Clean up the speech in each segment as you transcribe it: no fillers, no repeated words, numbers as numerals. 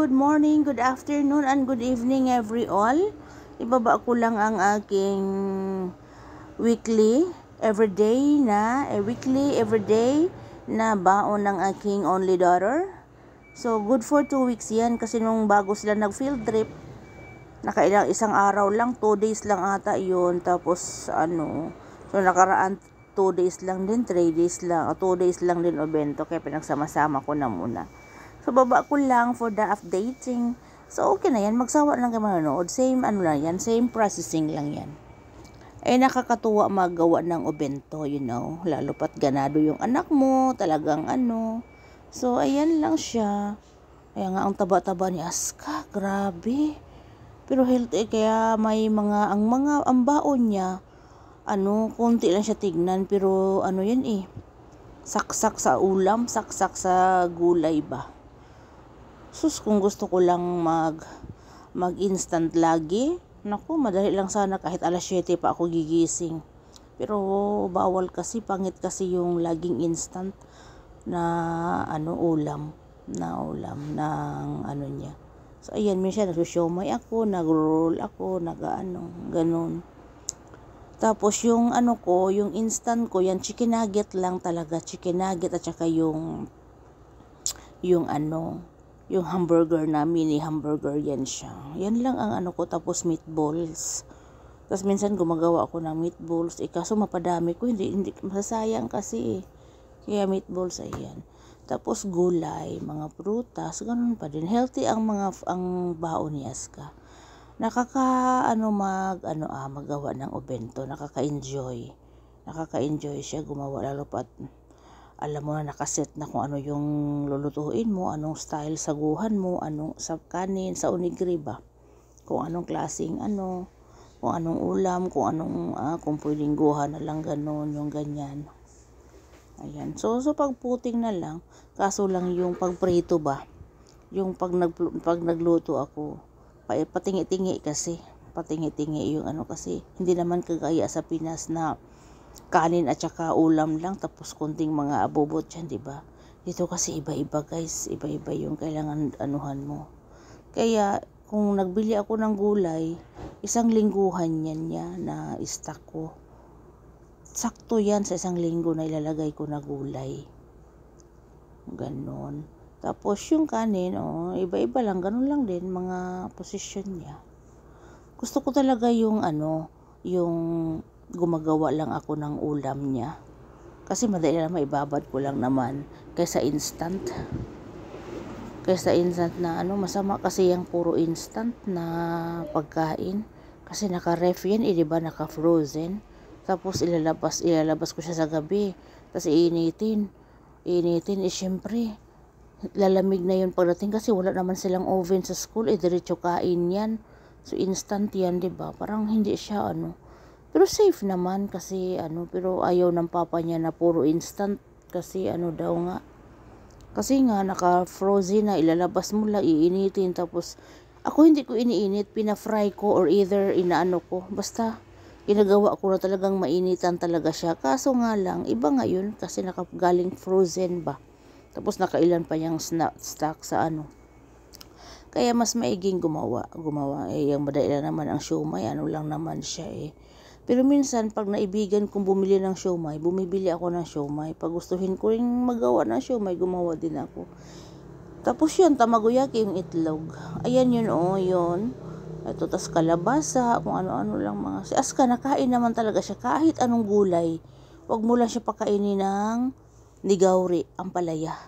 good morning, good afternoon, and good evening every all. Ibaba ko lang ang aking weekly, everyday na baon ng aking only daughter. So, good for 2 weeks yan kasi nung bago sila nag-field trip, nakailang isang araw lang, 2 days lang ata yun. Tapos, so nakaraan 2 days lang din, 3 days lang, 2 days lang din o bento, kaya pinagsama-sama ko na muna. So, baba ko lang for the updating. So, okay na yan. Magsawa lang kayo manonood. Same lang yan. Same processing lang yan. Nakakatuwa magawa ng obento, Lalo pat ganado yung anak mo. Talagang So, ayan lang siya. Kaya nga, ang taba-taba ni Aska. Grabe. Pero healthy. Kaya may ang baon niya, konti lang siya tignan. Pero, yan saksak sa ulam, saksak sa gulay ba. Sus, kung gusto ko lang mag-instant lagi, naku, madali lang sana kahit alas 7 pa ako gigising. Pero bawal kasi, pangit kasi yung laging instant na ulam ng niya. So ayan, minsan nagsusyomay ako, nag-roll ako, ganun. Tapos yung yung instant ko, yan chicken nugget lang talaga, chicken nugget at saka yung hamburger na, mini hamburger, yan siya. Yan lang ang ko, tapos meatballs. Tapos minsan gumagawa ako ng meatballs, kaso mapadami ko, hindi masasayang kasi. Kaya meatballs, ayan. Tapos gulay, mga prutas, ganun pa din. Healthy ang baon ni Aska. Magawa ng obento, nakaka-enjoy siya gumawa, lalo pat alam mo na nakaset na kung ano yung lulutuin mo, anong style sa guhan mo, anong sa kanin, sa onigiri ba, kung anong klaseng kung anong ulam, kung pwedeng guhan na lang, ganun, yung ganyan. Ayan, so pagputing na lang, kaso lang yung pagprito ba, yung pag nagluto ako, patingi-tingi yung kasi, hindi naman kagaya sa Pinas na kanin at saka ulam lang, tapos kunting mga abobot dyan, diba? Dito kasi iba-iba guys, iba-iba yung kailangan mo. Kaya kung nagbili ako ng gulay, 1 lingguhan yan niya na stock ko. Sakto yan sa 1 linggo na ilalagay ko na gulay. Ganon. Tapos yung kanin, iba-iba lang, ganon lang din mga posisyon niya. Gusto ko talaga yung yung gumagawa lang ako ng ulam niya. Kasi madali lang, maibabad ko lang naman kaysa instant na masama kasi yung puro instant na pagkain. Kasi naka-ref yan, diba, naka-frozen. Tapos ilalabas ko siya sa gabi. Tapos iinitin, syempre lalamig na yun pagdating kasi wala naman silang oven sa school, diretso kain yan. So instant yan, diba? Parang hindi siya pero safe naman kasi pero ayaw ng papa niya na puro instant kasi daw nga. Kasi nga naka-frozen na, ilalabas mo lang, iinitin, tapos ako hindi ko iniinit, pina-fry ko or either ko. Basta ginagawa ko na talagang mainitan talaga siya. Kaso nga lang, iba ngayon kasi nakagaling frozen ba. Tapos nakailan pa yung stock sa Kaya mas maiging gumawa. Yung madali lang naman ang siomay, lang naman siya Pero minsan, pag naibigan kong bumili ng siomay, bumibili ako ng siomay. Pag gustuhin ko rin magawa ng siomay, gumawa din ako. Tapos yun, tamagoyaki, yung itlog. Ayan yun, yun. Ito, tas kalabasa, kung ano-ano lang mga. Si Aska, nakain naman talaga siya kahit anong gulay. Huwag mo lang siya pakainin ng nigawri, ampalaya.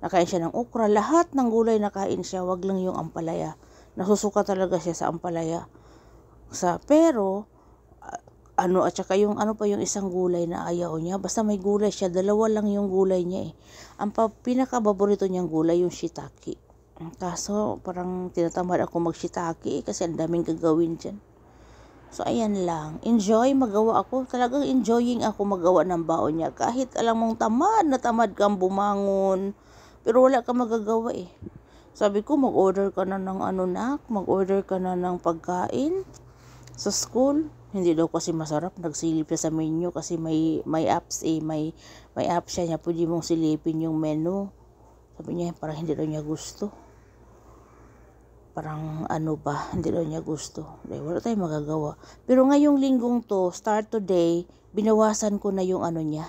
Nakain siya ng okra, lahat ng gulay nakain siya, wag lang yung ampalaya. Nasusuka talaga siya sa ampalaya. Pero, at saka yung pa yung isang gulay na ayaw niya, basta may gulay siya, 2 lang yung gulay niya Ang pinaka-paborito niyang gulay yung shiitake. Kaso parang tinatamad ako mag-shiitake kasi ang daming gagawin dyan. So ayan lang, enjoy magawa ako, talagang enjoying ako magawa ng baon niya, kahit alam mong tamad kang bumangon, pero wala kang magagawa Sabi ko, mag-order ka na ng mag-order ka na ng pagkain sa school. Hindi daw kasi masarap, nagsilip siya sa menu kasi may apps may app siya niya, pwede mong silipin yung menu. Sabi niya, parang hindi daw niya gusto. Parang ano ba, hindi daw niya gusto. Dahil wala tayong magagawa. Pero ngayong linggong to, start today, binawasan ko na yung ano niya,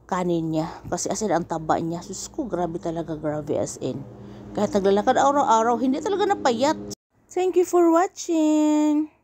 kanin niya. Kasi as in, ang taba niya. Sus ko, grabe talaga, grabe as in. Kahit naglalakad araw-araw, hindi talaga napayat. Thank you for watching.